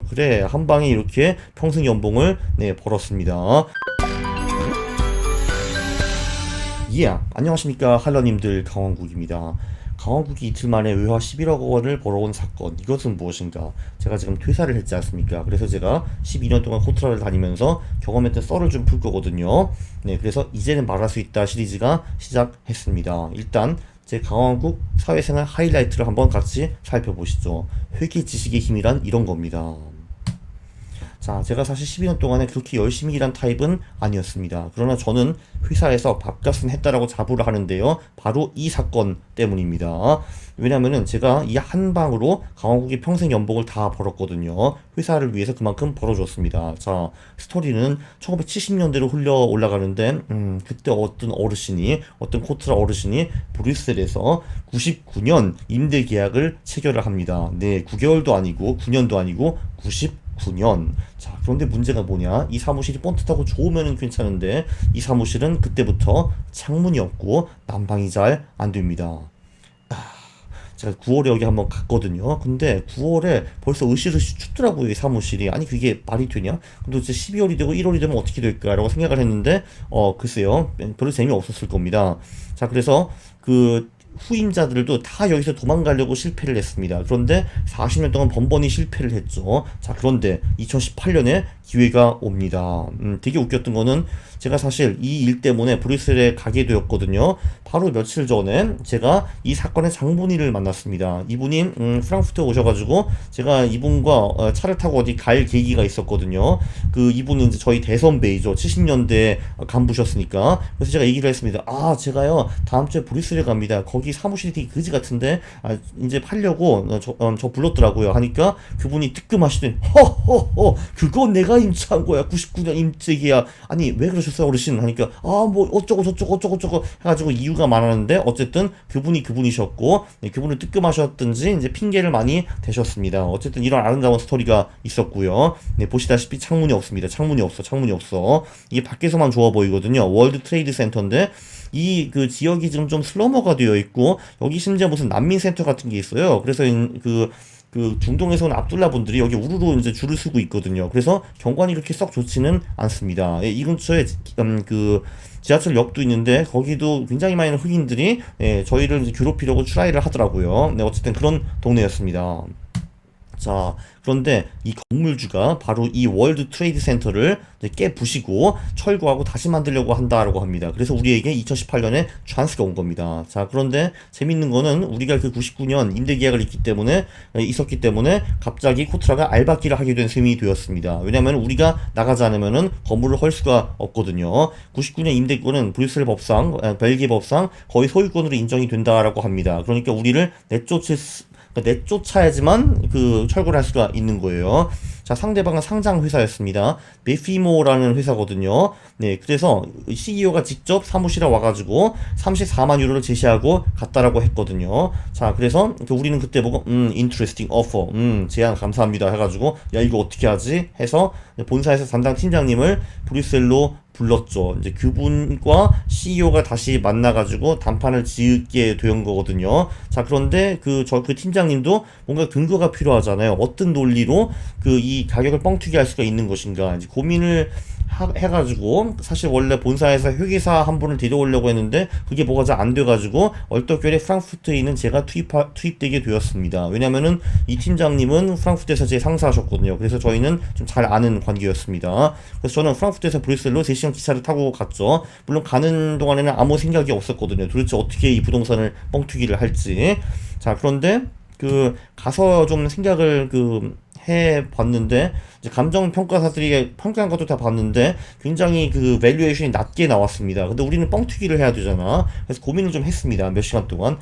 그래, 한 방에 이렇게 평생 연봉을 네, 벌었습니다. 예, 안녕하십니까 할러님들, 강원국입니다. 강원국이 이틀 만에 외화 11억 원을 벌어온 사건, 이것은 무엇인가? 제가 지금 퇴사를 했지 않습니까? 그래서 제가 12년 동안 코트라를 다니면서 경험했던 썰을 좀 풀 거거든요. 네, 그래서 이제는 말할 수 있다 시리즈가 시작했습니다. 일단 제 강원국 사회생활 하이라이트를 한번 같이 살펴보시죠. 회계 지식의 힘이란 이런 겁니다. 자, 제가 사실 12년 동안에 그렇게 열심히 일한 타입은 아니었습니다. 그러나 저는 회사에서 밥값은 했다라고 자부를 하는데요. 바로 이 사건 때문입니다. 왜냐면은 제가 이 한 방으로 강원국의 평생 연봉을 다 벌었거든요. 회사를 위해서 그만큼 벌어줬습니다. 자, 스토리는 1970년대로 흘러 올라가는데, 그때 어떤 코트라 어르신이 브뤼셀에서 99년 임대 계약을 체결을 합니다. 네, 9개월도 아니고 9년도 아니고 99년. 자, 그런데 문제가 뭐냐? 이 사무실이 번듯하고 좋으면 괜찮은데 이 사무실은 그때부터 창문이 없고 난방이 잘 안 됩니다. 제가 9월에 여기 한번 갔거든요. 근데 9월에 벌써 으실으실 춥더라고요, 이 사무실이. 아니, 그게 말이 되냐? 근데 이제 12월이 되고 1월이 되면 어떻게 될까라고 생각을 했는데, 글쎄요. 별로 재미없었을 겁니다. 자, 그래서 그 후임자들도 다 여기서 도망가려고 실패를 했습니다. 그런데 40년 동안 번번이 실패를 했죠. 자, 그런데 2018년에 기회가 옵니다. 되게 웃겼던 거는 제가 사실 이 일 때문에 브뤼셀에 가게 되었거든요. 바로 며칠 전에 제가 이 사건의 장본인을 만났습니다. 이분이 프랑크푸르트에 오셔가지고 제가 이분과 차를 타고 어디 갈 계기가 있었거든요. 그 이분은 이제 저희 대선배이죠. 70년대 간부셨으니까. 그래서 제가 얘기를 했습니다. 아, 제가요 다음 주에 브뤼셀에 갑니다. 거기 사무실이 되게 그지 같은데 이제 팔려고 저 불렀더라고요. 하니까 그분이 뜨끔하시더니 허허허 그건 내가 임차한 거야. 99년 임대기야. 아니 왜 그러셨어요 어르신? 하니까 뭐 어쩌고 저쩌고 어쩌고 해가지고 이유가 많았는데 어쨌든 그분이셨고 네, 그분을 뜨끔하셨든지 이제 핑계를 많이 대셨습니다. 어쨌든 이런 아름다운 스토리가 있었고요. 네, 보시다시피 창문이 없습니다. 창문이 없어. 이게 밖에서만 좋아 보이거든요. 월드 트레이드 센터인데 이 그 지역이 지금 좀 슬러머가 되어 있고 여기 심지어 무슨 난민 센터 같은 게 있어요. 그래서 그 중동에서 온 압둘라 분들이 여기 우르르 이제 줄을 서고 있거든요. 그래서 경관이 그렇게 썩 좋지는 않습니다. 이 근처에 그 지하철역도 있는데 거기도 굉장히 많은 흑인들이 저희를 이제 괴롭히려고 추라이를 하더라고요. 네, 어쨌든 그런 동네였습니다. 자, 그런데 이 건물주가 바로 이 월드 트레이드 센터를 이제 깨부시고 철거하고 다시 만들려고 한다라고 합니다. 그래서 우리에게 2018년에 찬스가 온 겁니다. 자, 그런데 재밌는 거는 우리가 그 99년 임대 계약을 있었기 때문에 갑자기 코트라가 알박기를 하게 된 셈이 되었습니다. 왜냐하면 우리가 나가지 않으면은 건물을 헐 수가 없거든요. 99년 임대권은 브뤼셀 법상, 벨기에 법상 거의 소유권으로 인정이 된다라고 합니다. 그러니까 우리를 내쫓아야지만 그 철거를 할 수가 있는 거예요. 자, 상대방은 상장 회사였습니다. 메피모라는 회사거든요. 네, 그래서 CEO가 직접 사무실에 와가지고 34만 유로를 제시하고 갔다라고 했거든요. 자, 그래서 우리는 그때 보고 interesting offer, 제안 감사합니다 해가지고 야 이거 어떻게 하지 해서 본사에서 담당 팀장님을 브뤼셀로 불렀죠. 이제 그분과 CEO가 다시 만나가지고談판을 짓게 된 거거든요. 자, 그런데 그 팀장님도 뭔가 근거가 필요하잖아요. 어떤 논리로 이 가격을 뻥튀기 할 수가 있는 것인가. 이제 고민을 해가지고 사실 원래 본사에서 회계사 한 분을 데려오려고 했는데 그게 뭐가 잘 안 돼가지고 얼떨결에 프랑크푸르트에 있는 제가 투입되게 되었습니다. 왜냐면은 이 팀장님은 프랑크푸르트에서 제 상사하셨거든요. 그래서 저희는 좀 잘 아는 관계였습니다. 그래서 저는 프랑크푸르트에서 브뤼셀로 3시간 기차를 타고 갔죠. 물론 가는 동안에는 아무 생각이 없었거든요. 도대체 어떻게 이 부동산을 뻥튀기를 할지. 자, 그런데 가서 좀 생각을 해봤는데 이제 감정 평가사들이 평가한 것도 다 봤는데 굉장히 밸류에이션이 낮게 나왔습니다. 근데 우리는 뻥튀기를 해야 되잖아. 그래서 고민을 좀 했습니다. 몇 시간 동안.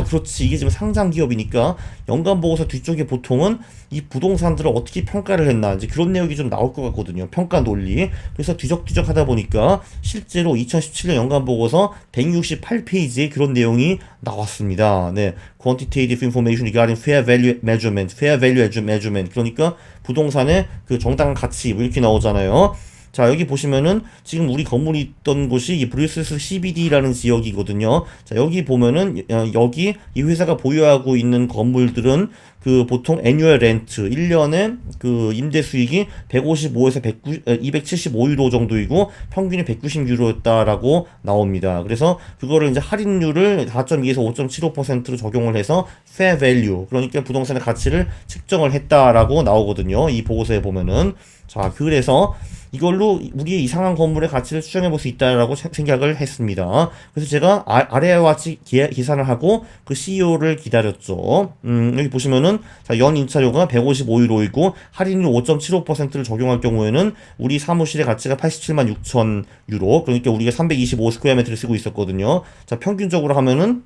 그렇지. 이게 지금 상장 기업이니까 연간 보고서 뒤쪽에 보통은 이 부동산들을 어떻게 평가를 했나 이제 그런 내용이 좀 나올 것 같거든요. 평가 논리. 그래서 뒤적뒤적 하다 보니까 실제로 2017년 연간 보고서 168페이지에 그런 내용이 나왔습니다. 네. Quantitative information regarding fair value measurement. 그러니까 부동산의 그 정당한 가치 뭐 이렇게 나오잖아요. 자, 여기 보시면은 지금 우리 건물이 있던 곳이 이 브뤼셀스 CBD라는 지역이거든요. 자, 여기 보면은 여기 이 회사가 보유하고 있는 건물들은 그 보통 애뉴얼 렌트 1년에 그 임대 수익이 155에서 275유로 정도이고 평균이 190유로였다라고 나옵니다. 그래서 그거를 이제 할인율을 4.2에서 5.75%로 적용을 해서 fair value, 그러니까 부동산의 가치를 측정을 했다라고 나오거든요. 이 보고서에 보면은. 자, 그래서 이걸로 우리의 이상한 건물의 가치를 추정해 볼 수 있다라고 생각을 했습니다. 그래서 제가 아래와 같이 계산을 하고 그 CEO를 기다렸죠. 여기 보시면은 자, 연 임차료가 155유로이고 할인율 5.75%를 적용할 경우에는 우리 사무실의 가치가 87만 6천 유로, 그러니까 우리가 325 스퀘어미터를 쓰고 있었거든요. 자, 평균적으로 하면은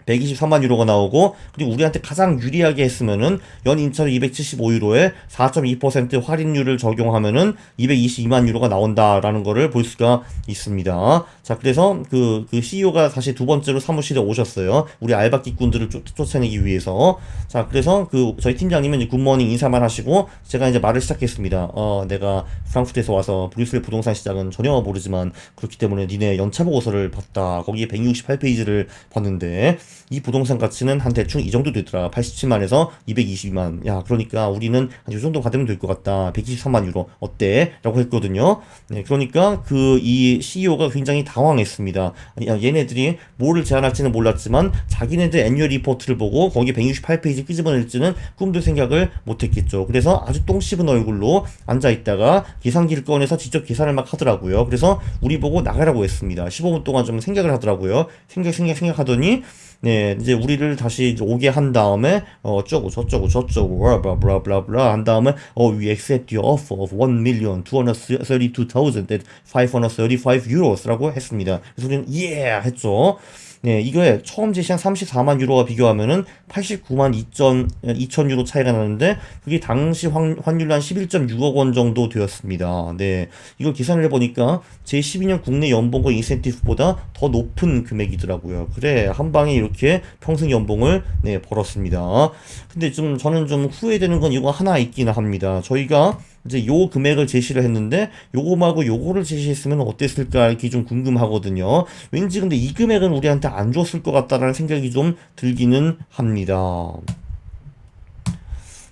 123만 유로가 나오고, 그리고 우리한테 가장 유리하게 했으면은 연 임차료 275유로에 4.2% 할인율을 적용하면은 222만 유로가 나온다라는 거를 볼 수가 있습니다. 자, 그래서 그 CEO가 다시 두 번째로 사무실에 오셨어요. 우리 알바끼꾼들을 쫓아내기 위해서. 자, 그래서 저희 팀장님은 이제 굿모닝 인사만 하시고 제가 이제 말을 시작했습니다. 내가 프랑크푸르트에서 와서 브뤼셀 부동산 시장은 전혀 모르지만 그렇기 때문에 니네 연차 보고서를 봤다. 거기에 168페이지를 봤는데 이 부동산 가치는 한 대충 이 정도 되더라. 87만에서 222만. 야, 그러니까 우리는 한 이 정도 받으면 될 것 같다. 123만 유로. 어때? 라고 했거든요. 네, 그러니까 이 CEO가 굉장히 당황했습니다. 얘네들이 뭐를 제안할지는 몰랐지만 자기네들 애뉴얼 리포트를 보고 거기 168페이지 끄집어낼지는 꿈도 생각을 못했겠죠. 그래서 아주 똥 씹은 얼굴로 앉아있다가 계산기를 꺼내서 직접 계산을 막 하더라고요. 그래서 우리 보고 나가라고 했습니다. 15분 동안 좀 생각을 하더라고요. 생각하더니 네, 이제 우리를 다시 이제 오게 한 다음에 어쩌고 저쩌고 블라블라블라 한 다음에 we accept your offer of 1,232,535 euros 라고 했습니다. 그래서 우리는 yeah 했죠. 네, 이거에 처음 제시한 34만 유로와 비교하면은 89만 2천 유로 차이가 나는데 그게 당시 환율로 한 11.6억 원 정도 되었습니다. 네, 이걸 계산을 해보니까 제 12년 국내 연봉과 인센티브보다 더 높은 금액이더라고요. 그래, 한 방에 이렇게 평생 연봉을 네, 벌었습니다. 근데 저는 좀 후회되는 건 이거 하나 있긴 합니다. 저희가 이제 요 금액을 제시를 했는데 요거하고 요거를 제시했으면 어땠을까 이렇게 좀 궁금하거든요. 왠지 근데 이 금액은 우리한테 안 줬을 것 같다라는 생각이 좀 들기는 합니다.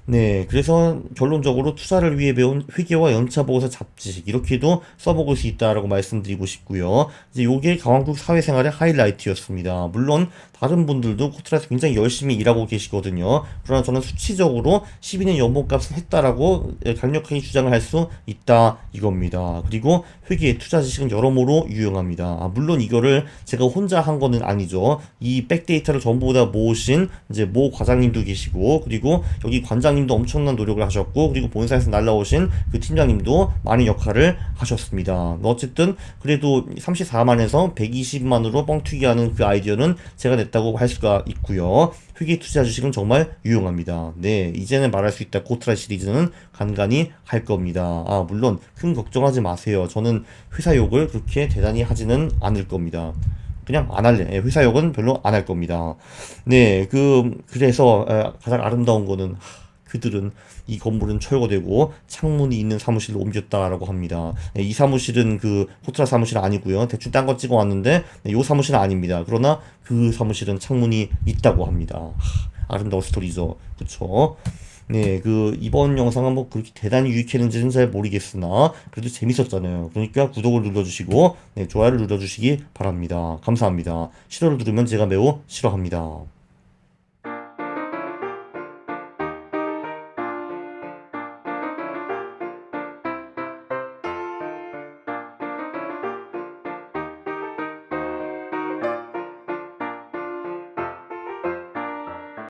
네, 그래서 결론적으로 투자를 위해 배운 회계와 연차보고서 잡지 이렇게도 써먹을 수 있다라고 말씀드리고 싶고요. 이제 요게 강원국 사회생활의 하이라이트였습니다. 물론 다른 분들도 코트라에서 굉장히 열심히 일하고 계시거든요. 그러나 저는 수치적으로 12년 연봉값을 했다라고 강력하게 주장을 할 수 있다 이겁니다. 그리고 회계 투자 지식은 여러모로 유용합니다. 물론 이거를 제가 혼자 한 거는 아니죠. 이 백데이터를 전부 다 모으신 이제 모 과장님도 계시고, 그리고 여기 관장님도 엄청난 노력을 하셨고, 그리고 본사에서 날라오신 그 팀장님도 많은 역할을 하셨습니다. 어쨌든 그래도 34만에서 120만으로 뻥튀기 하는 그 아이디어는 제가 냈다고 할 수가 있고요. 회계 투자 주식은 정말 유용합니다. 네, 이제는 말할 수 있다. 고트라 시리즈는 간간히 할 겁니다. 물론 큰 걱정하지 마세요. 저는 회사 욕을 그렇게 대단히 하지는 않을 겁니다. 그냥 안 할래. 회사 욕은 별로 안 할 겁니다. 네, 그래서 가장 아름다운 거는 그들은 이 건물은 철거되고 창문이 있는 사무실로 옮겼다라고 합니다. 이 사무실은 그 호트라 사무실은 아니고요. 대충 딴 거 찍어 왔는데 이 사무실은 아닙니다. 그러나 그 사무실은 창문이 있다고 합니다. 아름다운 스토리죠. 그쵸? 네, 이번 영상은 뭐 그렇게 대단히 유익했는지는 잘 모르겠으나 그래도 재밌었잖아요. 그러니까 구독을 눌러주시고 네, 좋아요를 눌러주시기 바랍니다. 감사합니다. 싫어를 누르면 제가 매우 싫어합니다.